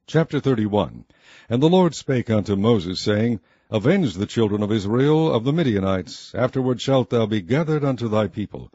Chapter 31. And the Lord spake unto Moses, saying, Avenge the children of Israel of the Midianites, afterward shalt thou be gathered unto thy people.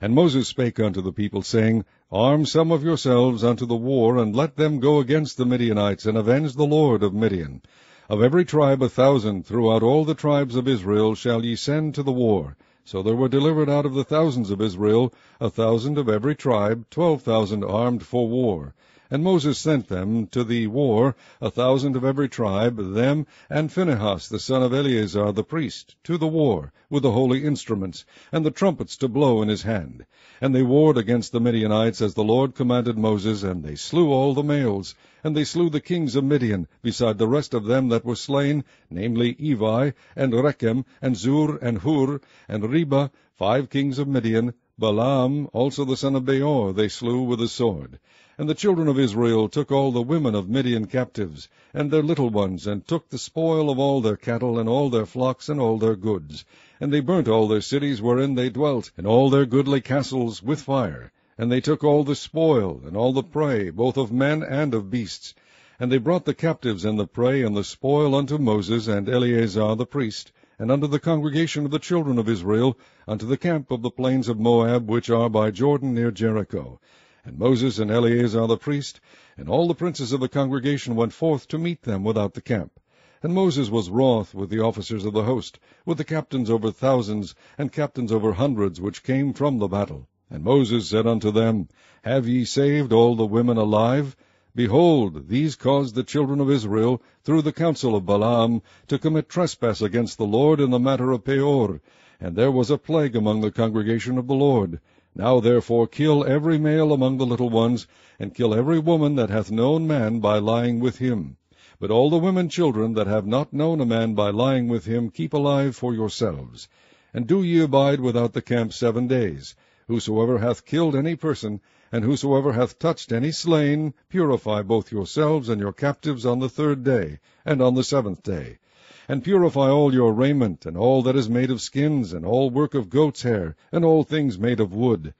And Moses spake unto the people, saying, Arm some of yourselves unto the war, and let them go against the Midianites, and avenge the Lord of Midian. Of every tribe 1,000 throughout all the tribes of Israel shall ye send to the war. So there were delivered out of the thousands of Israel 1,000 of every tribe, 12,000 armed for war. And Moses sent them to the war, 1,000 of every tribe, them and Phinehas the son of Eleazar the priest, to the war, with the holy instruments, and the trumpets to blow in his hand. And they warred against the Midianites, as the Lord commanded Moses, and they slew all the males. And they slew the kings of Midian, beside the rest of them that were slain, namely Evi, and Rechem, and Zur, and Hur, and Reba, 5 kings of Midian. Balaam also the son of Beor they slew with the sword. And the children of Israel took all the women of Midian captives, and their little ones, and took the spoil of all their cattle, and all their flocks, and all their goods. And they burnt all their cities wherein they dwelt, and all their goodly castles with fire. And they took all the spoil, and all the prey, both of men and of beasts. And they brought the captives and the prey and the spoil unto Moses and Eleazar the priest, and unto the congregation of the children of Israel, unto the camp of the plains of Moab, which are by Jordan near Jericho. And Moses and Eleazar the priest, and all the princes of the congregation went forth to meet them without the camp. And Moses was wroth with the officers of the host, with the captains over thousands, and captains over hundreds, which came from the battle. And Moses said unto them, Have ye saved all the women alive? Behold, these caused the children of Israel, through the counsel of Balaam, to commit trespass against the Lord in the matter of Peor. And there was a plague among the congregation of the Lord. Now therefore kill every male among the little ones, and kill every woman that hath known man by lying with him. But all the women children that have not known a man by lying with him keep alive for yourselves. And do ye abide without the camp 7 days. Whosoever hath killed any person, and whosoever hath touched any slain, purify both yourselves and your captives on the 3rd day, and on the 7th day. And purify all your raiment, and all that is made of skins, and all work of goat's hair, and all things made of wood.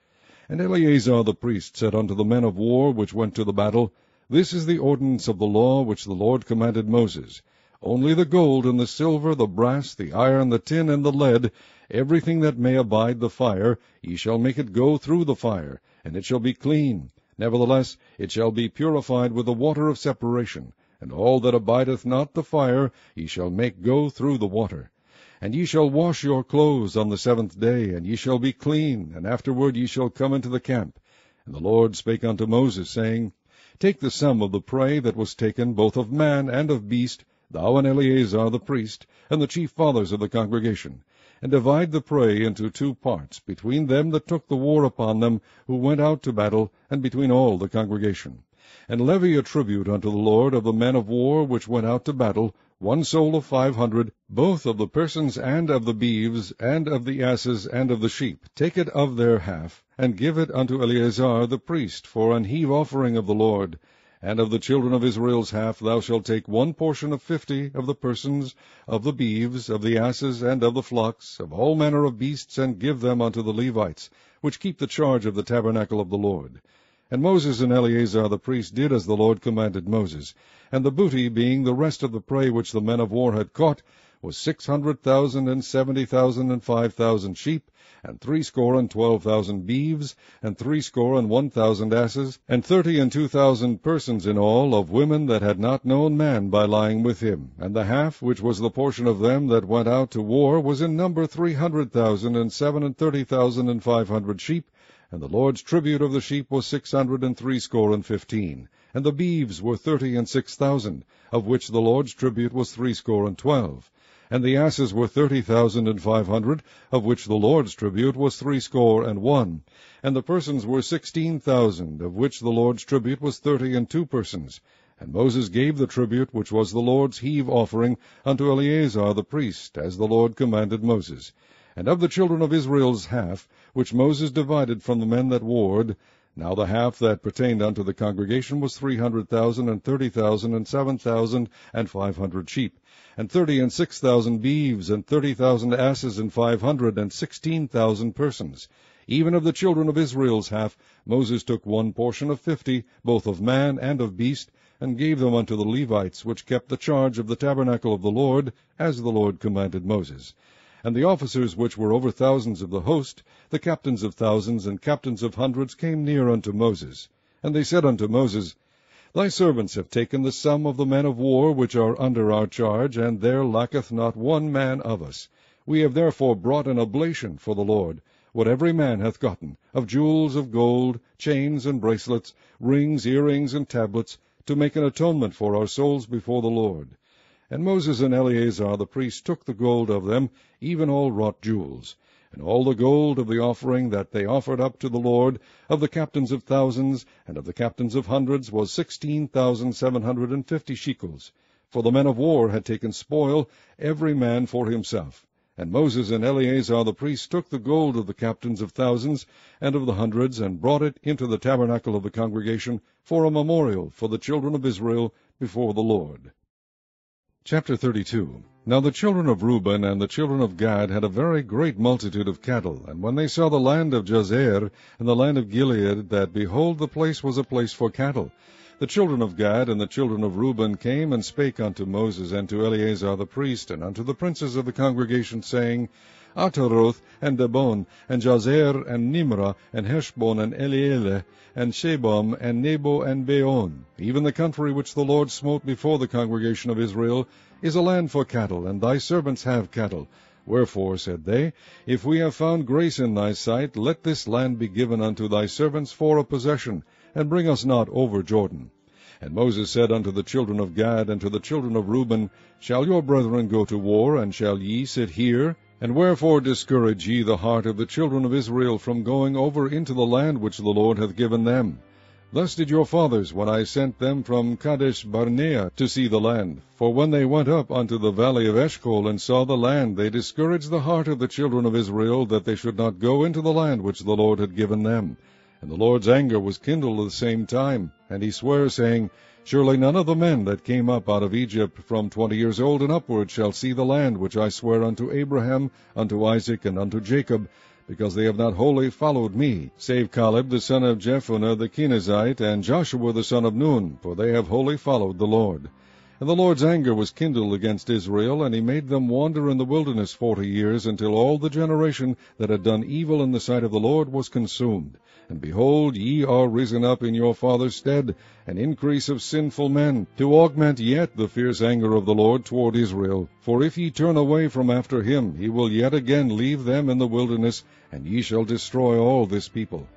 And Eleazar the priest said unto the men of war which went to the battle, This is the ordinance of the law which the Lord commanded Moses. Only the gold, and the silver, the brass, the iron, the tin, and the lead, everything that may abide the fire, ye shall make it go through the fire, and it shall be clean. Nevertheless it shall be purified with the water of separation. And all that abideth not the fire ye shall make go through the water. And ye shall wash your clothes on the 7th day, and ye shall be clean, and afterward ye shall come into the camp. And the Lord spake unto Moses, saying, Take the sum of the prey that was taken, both of man and of beast, thou and Eleazar the priest, and the chief fathers of the congregation, and divide the prey into 2 parts, between them that took the war upon them, who went out to battle, and between all the congregation. And levy a tribute unto the Lord of the men of war which went out to battle, 1 soul of 500, both of the persons and of the beeves, and of the asses, and of the sheep. Take it of their half, and give it unto Eleazar the priest for an heave offering of the Lord. And of the children of Israel's half thou shalt take 1 portion of 50 of the persons, of the beeves, of the asses, and of the flocks, of all manner of beasts, and give them unto the Levites, which keep the charge of the tabernacle of the Lord. And Moses and Eleazar the priest did as the Lord commanded Moses. And the booty, being the rest of the prey which the men of war had caught, was 600,000, and 70,000, and 5,000 sheep, and 62,000 beeves, and 61,000 asses, and 32,000 persons in all, of women that had not known man by lying with him. And the half, which was the portion of them that went out to war, was in number 300,000, and 37,500 sheep. And the Lord's tribute of the sheep was 615. And the beeves were 36,000, of which the Lord's tribute was 12. And the asses were 30,500, of which the Lord's tribute was 61. And the persons were 16,000, of which the Lord's tribute was 32 persons. And Moses gave the tribute, which was the Lord's heave offering, unto Eleazar the priest, as the Lord commanded Moses. And of the children of Israel's half, which Moses divided from the men that warred, now the half that pertained unto the congregation was 300,000, and 30,000, and 7,500 sheep, and 36,000 beeves, and 30,000 asses, and 516,000 persons. Even of the children of Israel's half, Moses took 1 portion of 50, both of man and of beast, and gave them unto the Levites, which kept the charge of the tabernacle of the Lord, as the Lord commanded Moses. And the officers which were over thousands of the host, the captains of thousands and captains of hundreds, came near unto Moses. And they said unto Moses, Thy servants have taken the sum of the men of war which are under our charge, and there lacketh not one man of us. We have therefore brought an oblation for the Lord, what every man hath gotten, of jewels of gold, chains and bracelets, rings, earrings, and tablets, to make an atonement for our souls before the Lord. And Moses and Eleazar the priest took the gold of them, even all wrought jewels. And all the gold of the offering that they offered up to the Lord, of the captains of thousands, and of the captains of hundreds, was 16,750 shekels. For the men of war had taken spoil, every man for himself. And Moses and Eleazar the priest took the gold of the captains of thousands and of the hundreds, and brought it into the tabernacle of the congregation for a memorial for the children of Israel before the Lord. Chapter 32. Now the children of Reuben and the children of Gad had a very great multitude of cattle, and when they saw the land of Jazer and the land of Gilead, that, behold, the place was a place for cattle, the children of Gad and the children of Reuben came and spake unto Moses and to Eleazar the priest, and unto the princes of the congregation, saying, Ataroth, and Dibon, and Jazer, and Nimrah, and Heshbon, and Elealeh, and Shebam, and Nebo, and Beon, even the country which the Lord smote before the congregation of Israel, is a land for cattle, and thy servants have cattle. Wherefore, said they, if we have found grace in thy sight, let this land be given unto thy servants for a possession, and bring us not over Jordan. And Moses said unto the children of Gad and to the children of Reuben, Shall your brethren go to war, and shall ye sit here? And wherefore discourage ye the heart of the children of Israel from going over into the land which the Lord hath given them? Thus did your fathers, when I sent them from Kadesh Barnea to see the land. For when they went up unto the valley of Eshcol, and saw the land, they discouraged the heart of the children of Israel, that they should not go into the land which the Lord had given them. And the Lord's anger was kindled at the same time, and he sware, saying, Surely none of the men that came up out of Egypt from 20 years old and upward shall see the land which I sware unto Abraham, unto Isaac, and unto Jacob, because they have not wholly followed me, save Caleb the son of Jephunneh the Kenizzite, and Joshua the son of Nun, for they have wholly followed the Lord. And the Lord's anger was kindled against Israel, and he made them wander in the wilderness 40 years, until all the generation that had done evil in the sight of the Lord was consumed. And behold, ye are risen up in your father's stead, an increase of sinful men, to augment yet the fierce anger of the Lord toward Israel. For if ye turn away from after him, he will yet again leave them in the wilderness, and ye shall destroy all this people.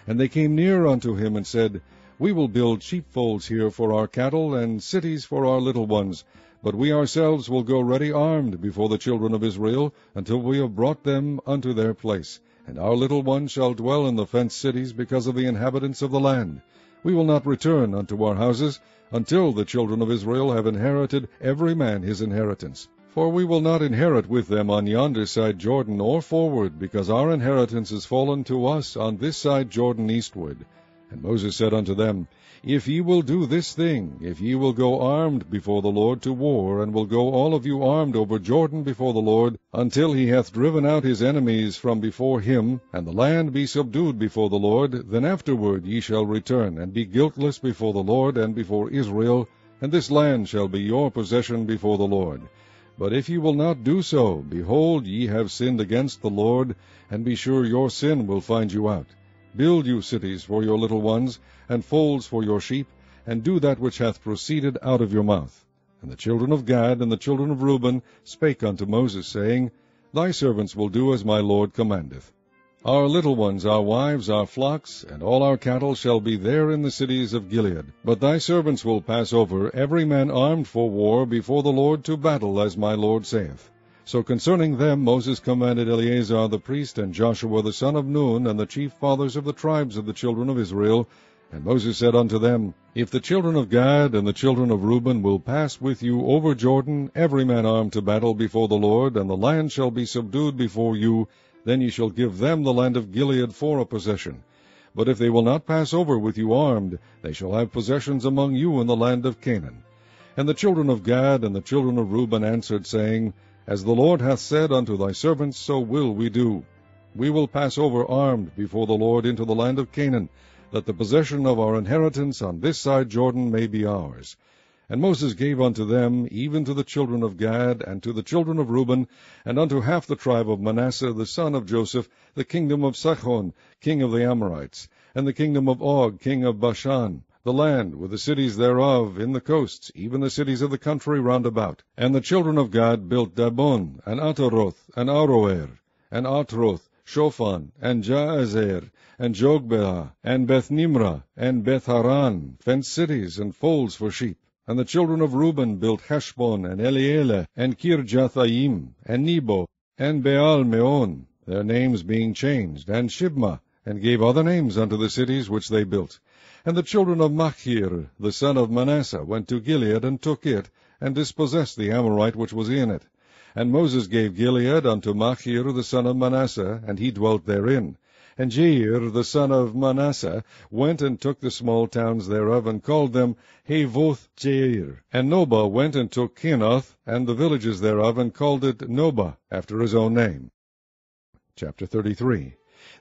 And they came near unto him, and said, We will build sheepfolds here for our cattle, and cities for our little ones. But we ourselves will go ready armed before the children of Israel, until we have brought them unto their place. And our little ones shall dwell in the fenced cities because of the inhabitants of the land. We will not return unto our houses, until the children of Israel have inherited every man his inheritance. For we will not inherit with them on yonder side Jordan, or forward, because our inheritance is fallen to us on this side Jordan eastward. And Moses said unto them, If ye will do this thing, if ye will go armed before the Lord to war, and will go all of you armed over Jordan before the Lord, until he hath driven out his enemies from before him, and the land be subdued before the Lord, then afterward ye shall return, and be guiltless before the Lord and before Israel, and this land shall be your possession before the Lord. But if ye will not do so, behold, ye have sinned against the Lord, and be sure your sin will find you out. Build you cities for your little ones, and folds for your sheep, and do that which hath proceeded out of your mouth. And the children of Gad and the children of Reuben spake unto Moses, saying, Thy servants will do as my Lord commandeth. Our little ones, our wives, our flocks, and all our cattle shall be there in the cities of Gilead. But thy servants will pass over, every man armed for war, before the Lord to battle, as my Lord saith. So concerning them Moses commanded Eleazar the priest, and Joshua the son of Nun, and the chief fathers of the tribes of the children of Israel. And Moses said unto them, If the children of Gad and the children of Reuben will pass with you over Jordan, every man armed to battle before the Lord, and the land shall be subdued before you, then ye shall give them the land of Gilead for a possession. But if they will not pass over with you armed, they shall have possessions among you in the land of Canaan. And the children of Gad and the children of Reuben answered, saying, As the Lord hath said unto thy servants, so will we do. We will pass over armed before the Lord into the land of Canaan, that the possession of our inheritance on this side Jordan may be ours. And Moses gave unto them, even to the children of Gad, and to the children of Reuben, and unto half the tribe of Manasseh, the son of Joseph, the kingdom of Sihon, king of the Amorites, and the kingdom of Og, king of Bashan, the land with the cities thereof in the coasts, even the cities of the country round about. And the children of Gad built Dabon, and Ataroth, and Aroer, and Atroth, Shophan, and Jaazer, and Jogbeah, and Beth-Nimrah, and Beth-Haran, fenced cities and folds for sheep. And the children of Reuben built Heshbon, and Elealeh, and Kirjathaim, and Nebo, and Baal-meon, their names being changed, and Shibmah, and gave other names unto the cities which they built. And the children of Machir, the son of Manasseh, went to Gilead, and took it, and dispossessed the Amorite which was in it. And Moses gave Gilead unto Machir the son of Manasseh, and he dwelt therein. And Jair the son of Manasseh went and took the small towns thereof, and called them Havoth Jair. And Nobah went and took Kenath, and the villages thereof, and called it Nobah, after his own name. Chapter 33.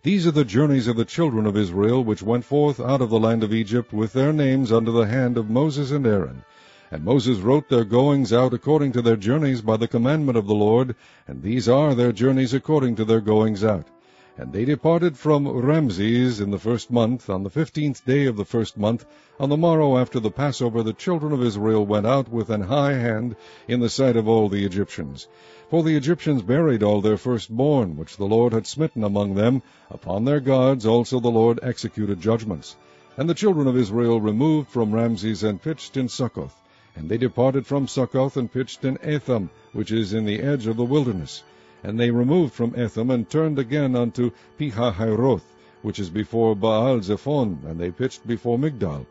These are the journeys of the children of Israel, which went forth out of the land of Egypt, with their names under the hand of Moses and Aaron. And Moses wrote their goings out according to their journeys by the commandment of the Lord, and these are their journeys according to their goings out. And they departed from Ramses in the 1st month, on the 15th day of the 1st month. On the morrow after the Passover the children of Israel went out with an high hand in the sight of all the Egyptians. For the Egyptians buried all their firstborn, which the Lord had smitten among them. Upon their gods also the Lord executed judgments. And the children of Israel removed from Ramses, and pitched in Succoth. And they departed from Succoth, and pitched in Etham, which is in the edge of the wilderness. And they removed from Etham, and turned again unto Pihahiroth, which is before Baal-zephon, and they pitched before Migdal.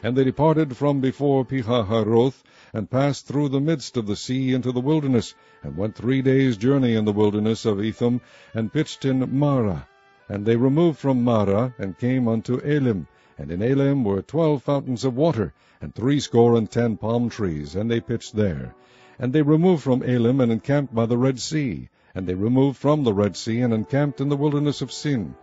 And they departed from before Pihahiroth, and passed through the midst of the sea into the wilderness, and went 3 days' journey in the wilderness of Etham, and pitched in Marah. And they removed from Marah, and came unto Elim. And in Elim were 12 fountains of water, and 70 palm trees, and they pitched there. And they removed from Elim, and encamped by the Red Sea. And they removed from the Red Sea, and encamped in the wilderness of Sin.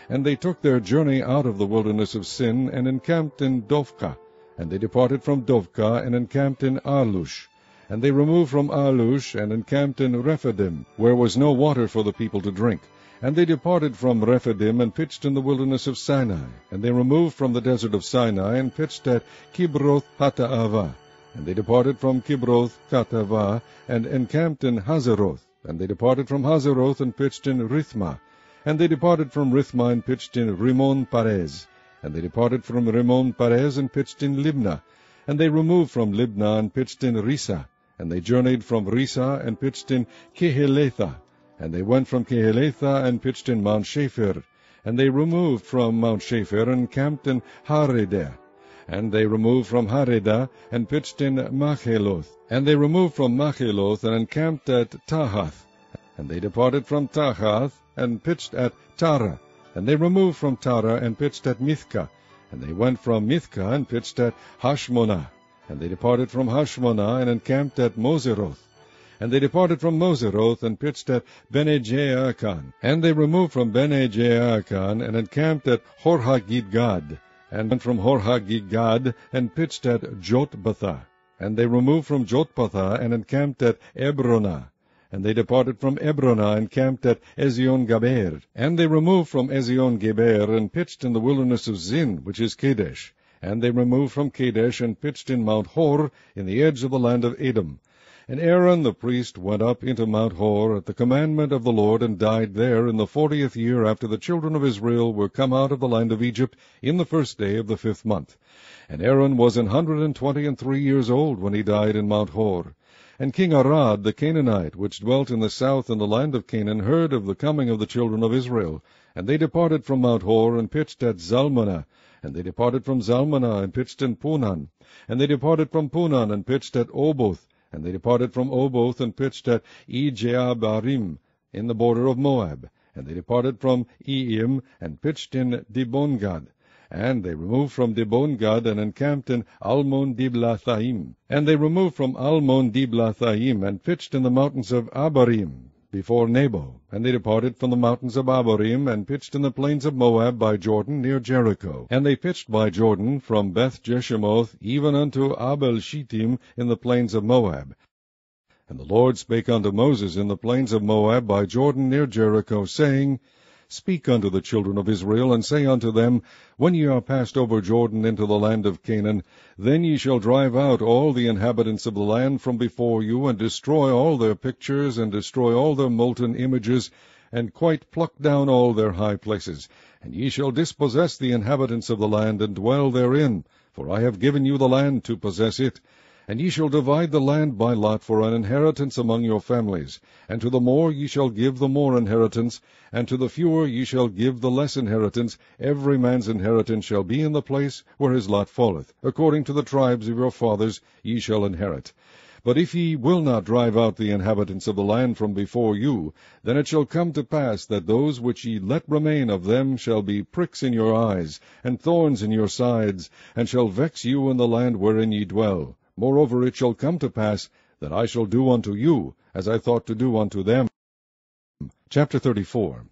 And they took their journey out of the wilderness of Sin, and encamped in Dovka. And they departed from Dovka, and encamped in Alush. And they removed from Alush, and encamped in Rephidim, where was no water for the people to drink. And they departed from Rephidim, and pitched in the wilderness of Sinai. And they removed from the desert of Sinai, and pitched at Kibroth Hattaavah. And they departed from Kibroth Hattaavah, and encamped in Hazeroth. And they departed from Hazeroth, and pitched in Rithmah. And they departed from Rithmah, and pitched in Rimmon Perez. And they departed from Rimmon Perez, and pitched in Libnah. And they removed from Libnah, and pitched in Risa. And they journeyed from Risa, and pitched in Kehelatha. And they went from Kehelatha, and pitched in Mount Shapher. And they removed from Mount Shapher, and camped in Haredah. And they removed from Haredah, and pitched in Macheloth. And they removed from Macheloth, and encamped at Tahath. And they departed from Tahath, and pitched at Tara. And they removed from Tara, and pitched at Mithka. And they went from Mithka, and pitched at Hashmonah. And they departed from Hashmonah, and encamped at Moseroth. And they departed from Moseroth, and pitched at Bene-Jaakan. And they removed from Bene-Jaakan, and encamped at Horhagidgad. And went from Horhagidgad, and pitched at Jotbathah. And they removed from Jotbathah, and encamped at Ebronah. And they departed from Ebronah, and camped at Ezion-Gaber. And they removed from Ezion-Geber, and pitched in the wilderness of Zin, which is Kadesh. And they removed from Kadesh, and pitched in Mount Hor, in the edge of the land of Edom. And Aaron the priest went up into Mount Hor at the commandment of the Lord, and died there in the 40th year after the children of Israel were come out of the land of Egypt, in the 1st day of the 5th month. And Aaron was 123 years old when he died in Mount Hor. And King Arad the Canaanite, which dwelt in the south in the land of Canaan, heard of the coming of the children of Israel. And they departed from Mount Hor, and pitched at Zalmunna. And they departed from Zalmunna, and pitched in Punan. And they departed from Punan, and pitched at Oboth. And they departed from Oboth, and pitched at Ijeabarim, in the border of Moab. And they departed from Eim, and pitched in Dibongad. And they removed from Dibongad, and encamped in Almon-Diblathaim. And they removed from Almon-Diblathaim, and pitched in the mountains of Abarim. before Nebo. And they departed from the mountains of Abarim, and pitched in the plains of Moab by Jordan near Jericho. And they pitched by Jordan from Beth Jeshimoth even unto Abel Shittim in the plains of Moab. And the Lord spake unto Moses in the plains of Moab by Jordan near Jericho, saying, Speak unto the children of Israel, and say unto them, When ye are passed over Jordan into the land of Canaan, then ye shall drive out all the inhabitants of the land from before you, and destroy all their pictures, and destroy all their molten images, and quite pluck down all their high places. And ye shall dispossess the inhabitants of the land, and dwell therein, for I have given you the land to possess it. And ye shall divide the land by lot for an inheritance among your families. And to the more ye shall give the more inheritance, and to the fewer ye shall give the less inheritance. Every man's inheritance shall be in the place where his lot falleth. According to the tribes of your fathers ye shall inherit. But if ye will not drive out the inhabitants of the land from before you, then it shall come to pass that those which ye let remain of them shall be pricks in your eyes, and thorns in your sides, and shall vex you in the land wherein ye dwell. Moreover, it shall come to pass that I shall do unto you as I thought to do unto them. Chapter 34.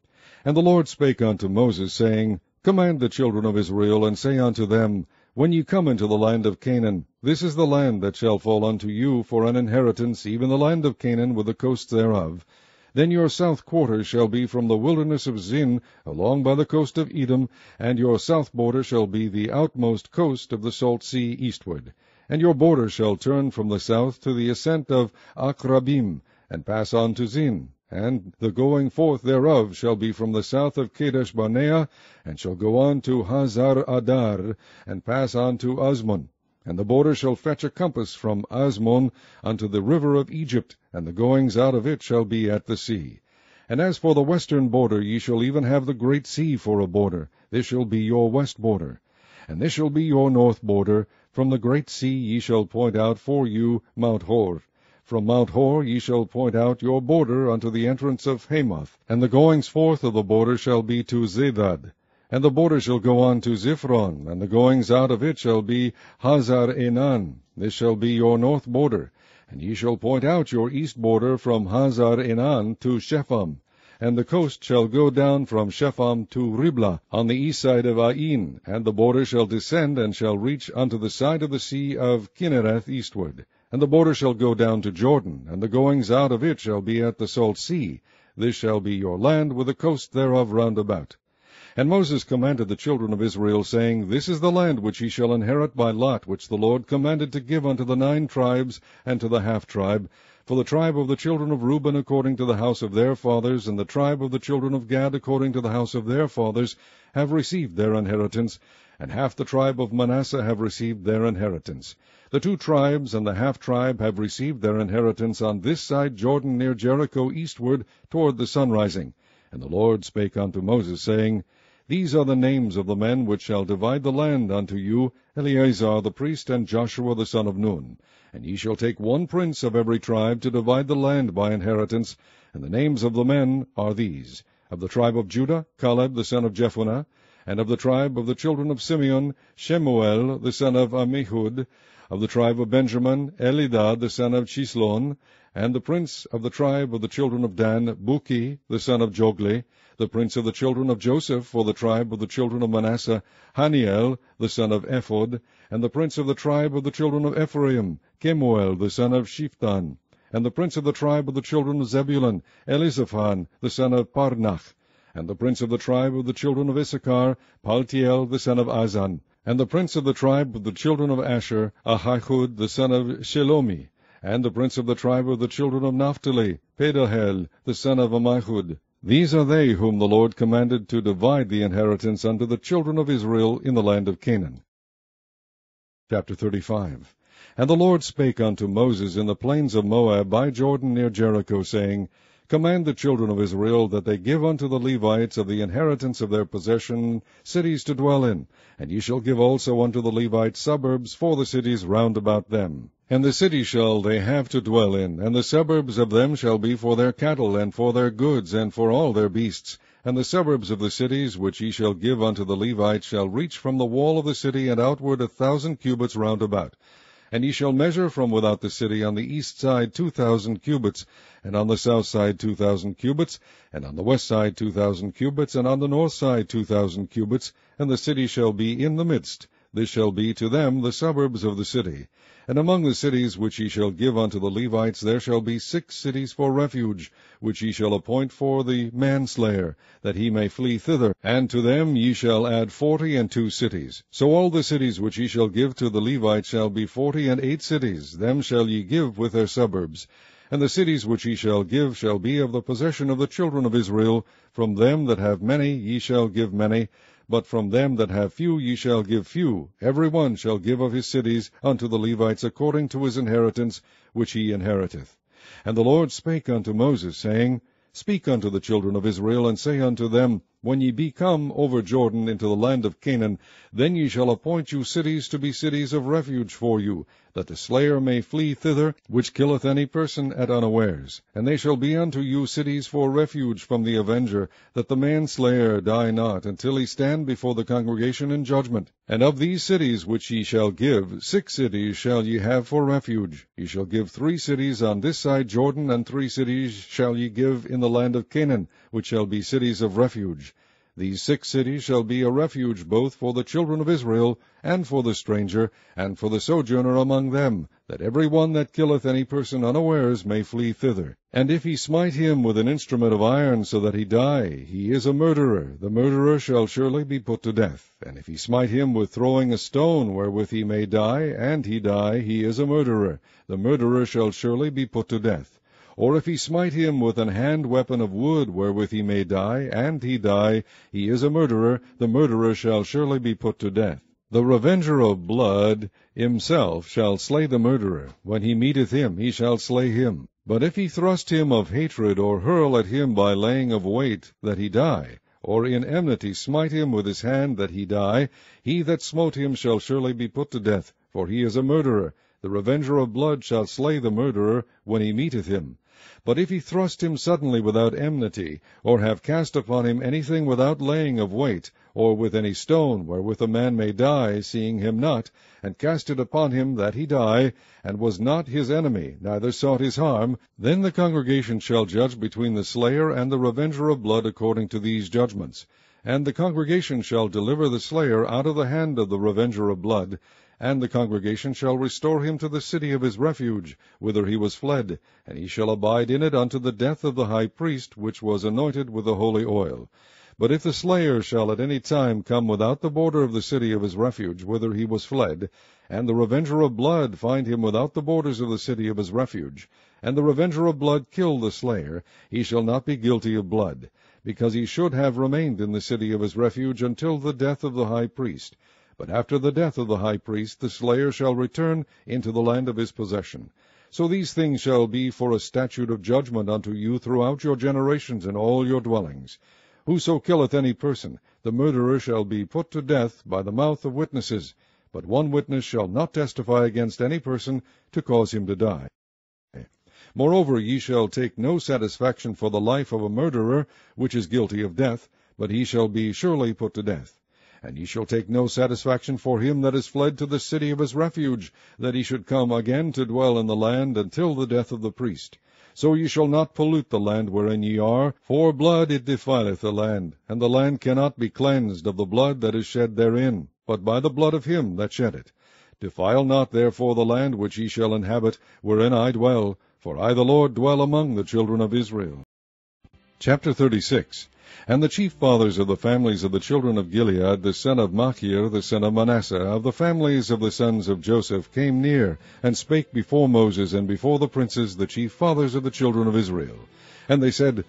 And the Lord spake unto Moses, saying, Command the children of Israel, and say unto them, When ye come into the land of Canaan, this is the land that shall fall unto you for an inheritance, even the land of Canaan with the coasts thereof. Then your south quarter shall be from the wilderness of Zin, along by the coast of Edom, and your south border shall be the outmost coast of the salt sea eastward. And your border shall turn from the south to the ascent of Akrabim, and pass on to Zin. And the going forth thereof shall be from the south of Kadesh Barnea, and shall go on to Hazar Adar, and pass on to Azmon. And the border shall fetch a compass from Azmon unto the river of Egypt, and the goings out of it shall be at the sea. And as for the western border, ye shall even have the great sea for a border. This shall be your west border. And this shall be your north border. From the great sea ye shall point out for you Mount Hor. From Mount Hor ye shall point out your border unto the entrance of Hamath. And the goings forth of the border shall be to Zedad. And the border shall go on to Ziphron, and the goings out of it shall be Hazar Enan. This shall be your north border. And ye shall point out your east border from Hazar Enan to Shepham. And the coast shall go down from Shepham to Riblah on the east side of Ain, and the border shall descend and shall reach unto the side of the sea of Kinnereth eastward. And the border shall go down to Jordan, and the goings out of it shall be at the salt sea. This shall be your land, with the coast thereof round about. And Moses commanded the children of Israel, saying, This is the land which ye shall inherit by lot, which the Lord commanded to give unto the 9 tribes, and to the half-tribe. For the tribe of the children of Reuben according to the house of their fathers, and the tribe of the children of Gad according to the house of their fathers, have received their inheritance, and half the tribe of Manasseh have received their inheritance. The 2 tribes and the half-tribe have received their inheritance on this side Jordan near Jericho eastward toward the sunrising. And the Lord spake unto Moses, saying, These are the names of the men which shall divide the land unto you, Eleazar the priest, and Joshua the son of Nun. And ye shall take 1 prince of every tribe to divide the land by inheritance. And the names of the men are these: of the tribe of Judah, Caleb the son of Jephunneh; and of the tribe of the children of Simeon, Shemuel the son of Ammihud; of the tribe of Benjamin, Elidad the son of Chislon; and the prince of the tribe of the children of Dan, Buki the son of Jogli; the prince of the children of Joseph for the tribe of the children of Manasseh, Haniel the son of Ephod; and the prince of the tribe of the children of Ephraim, Kemuel the son of Shiptan; and the prince of the tribe of the children of Zebulun, Elizaphan the son of Parnach; and the prince of the tribe of the children of Issachar, Paltiel the son of Azan; and the prince of the tribe of the children of Asher, Ahihud the son of Shelomi; and the prince of the tribe of the children of Naphtali, Pedahel the son of Ammihud. These are they whom the Lord commanded to divide the inheritance unto the children of Israel in the land of Canaan. Chapter 35. And the Lord spake unto Moses in the plains of Moab by Jordan near Jericho, saying, Command the children of Israel that they give unto the Levites of the inheritance of their possession cities to dwell in, and ye shall give also unto the Levites suburbs for the cities round about them. And the city shall they have to dwell in, and the suburbs of them shall be for their cattle, and for their goods, and for all their beasts. And the suburbs of the cities which ye shall give unto the Levites shall reach from the wall of the city and outward 1,000 cubits round about. And ye shall measure from without the city on the east side 2,000 cubits, and on the south side 2,000 cubits, and on the west side 2,000 cubits, and on the north side 2,000 cubits, and the city shall be in the midst. This shall be to them the suburbs of the city. And among the cities which ye shall give unto the Levites there shall be 6 cities for refuge, which ye shall appoint for the manslayer, that he may flee thither, and to them ye shall add 42 cities. So all the cities which ye shall give to the Levites shall be 48 cities, them shall ye give with their suburbs. And the cities which ye shall give shall be of the possession of the children of Israel. From them that have many ye shall give many, but from them that have few ye shall give few. Every one shall give of his cities unto the Levites according to his inheritance which he inheriteth. And the Lord spake unto Moses, saying, Speak unto the children of Israel, and say unto them, When ye be come over Jordan into the land of Canaan, then ye shall appoint you cities to be cities of refuge for you, that the slayer may flee thither, which killeth any person at unawares. And they shall be unto you cities for refuge from the avenger, that the manslayer die not, until he stand before the congregation in judgment. And of these cities which ye shall give, 6 cities shall ye have for refuge. Ye shall give 3 cities on this side Jordan, and 3 cities shall ye give in the land of Canaan, which shall be cities of refuge. These 6 cities shall be a refuge both for the children of Israel, and for the stranger, and for the sojourner among them, that every one that killeth any person unawares may flee thither. And if he smite him with an instrument of iron, so that he die, he is a murderer. The murderer shall surely be put to death. And if he smite him with throwing a stone, wherewith he may die, and he die, he is a murderer. The murderer shall surely be put to death. Or if he smite him with an hand weapon of wood, wherewith he may die, and he die, he is a murderer. The murderer shall surely be put to death. The revenger of blood himself shall slay the murderer. When he meeteth him, he shall slay him. But if he thrust him of hatred, or hurl at him by laying of weight, that he die, or in enmity smite him with his hand, that he die, he that smote him shall surely be put to death, for he is a murderer. The revenger of blood shall slay the murderer when he meeteth him. But if he thrust him suddenly without enmity, or have cast upon him anything without laying of weight, or with any stone, wherewith a man may die, seeing him not, and cast it upon him that he die, and was not his enemy, neither sought his harm, then the congregation shall judge between the slayer and the revenger of blood according to these judgments. And the congregation shall deliver the slayer out of the hand of the revenger of blood, and the congregation shall restore him to the city of his refuge, whither he was fled, and he shall abide in it unto the death of the high priest, which was anointed with the holy oil. But if the slayer shall at any time come without the border of the city of his refuge, whither he was fled, and the revenger of blood find him without the borders of the city of his refuge, and the revenger of blood kill the slayer, he shall not be guilty of blood, because he should have remained in the city of his refuge until the death of the high priest. But after the death of the high priest, the slayer shall return into the land of his possession. So these things shall be for a statute of judgment unto you throughout your generations in all your dwellings. Whoso killeth any person, the murderer shall be put to death by the mouth of witnesses. But one witness shall not testify against any person to cause him to die. Moreover, ye shall take no satisfaction for the life of a murderer, which is guilty of death, but he shall be surely put to death. And ye shall take no satisfaction for him that is fled to the city of his refuge, that he should come again to dwell in the land until the death of the priest. So ye shall not pollute the land wherein ye are, for blood it defileth the land, and the land cannot be cleansed of the blood that is shed therein, but by the blood of him that shed it. Defile not therefore the land which ye shall inhabit, wherein I dwell, for I the Lord dwell among the children of Israel. Chapter 36. And the chief fathers of the families of the children of Gilead, the son of Machir, the son of Manasseh, of the families of the sons of Joseph, came near, and spake before Moses, and before the princes, the chief fathers of the children of Israel. And they said,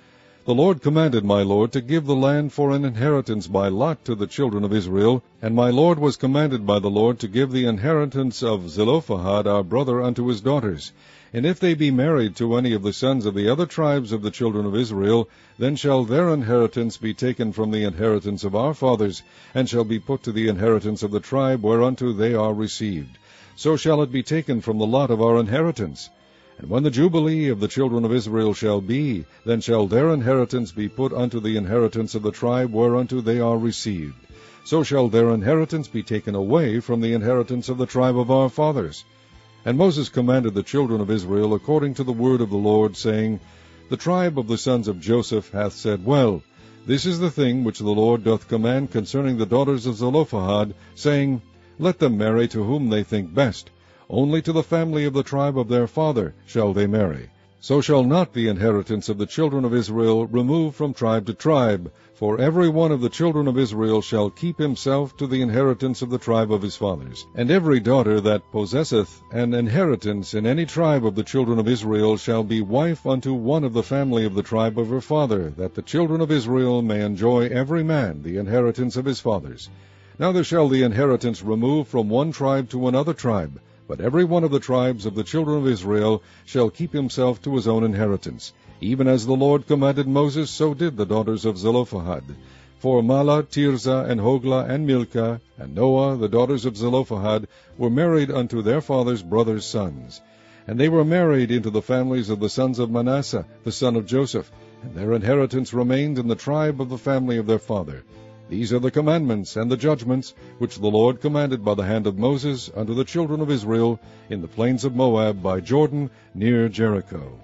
The Lord commanded my Lord to give the land for an inheritance by lot to the children of Israel, and my Lord was commanded by the Lord to give the inheritance of Zelophehad our brother unto his daughters. And if they be married to any of the sons of the other tribes of the children of Israel, then shall their inheritance be taken from the inheritance of our fathers, and shall be put to the inheritance of the tribe whereunto they are received. So shall it be taken from the lot of our inheritance. And when the Jubilee of the children of Israel shall be, then shall their inheritance be put unto the inheritance of the tribe whereunto they are received. So shall their inheritance be taken away from the inheritance of the tribe of our fathers. And Moses commanded the children of Israel according to the word of the Lord, saying, The tribe of the sons of Joseph hath said, Well, this is the thing which the Lord doth command concerning the daughters of Zelophehad, saying, Let them marry to whom they think best. Only to the family of the tribe of their father shall they marry. So shall not the inheritance of the children of Israel remove from tribe to tribe, for every one of the children of Israel shall keep himself to the inheritance of the tribe of his fathers. And every daughter that possesseth an inheritance in any tribe of the children of Israel shall be wife unto one of the family of the tribe of her father, that the children of Israel may enjoy every man the inheritance of his fathers. Neither shall the inheritance remove from one tribe to another tribe, but every one of the tribes of the children of Israel shall keep himself to his own inheritance. Even as the Lord commanded Moses, so did the daughters of Zelophehad. For Mahlah, Tirzah, and Hoglah, and Milcah, and Noah, the daughters of Zelophehad, were married unto their father's brothers' sons. And they were married into the families of the sons of Manasseh, the son of Joseph, and their inheritance remained in the tribe of the family of their father. These are the commandments and the judgments which the Lord commanded by the hand of Moses unto the children of Israel in the plains of Moab by Jordan near Jericho.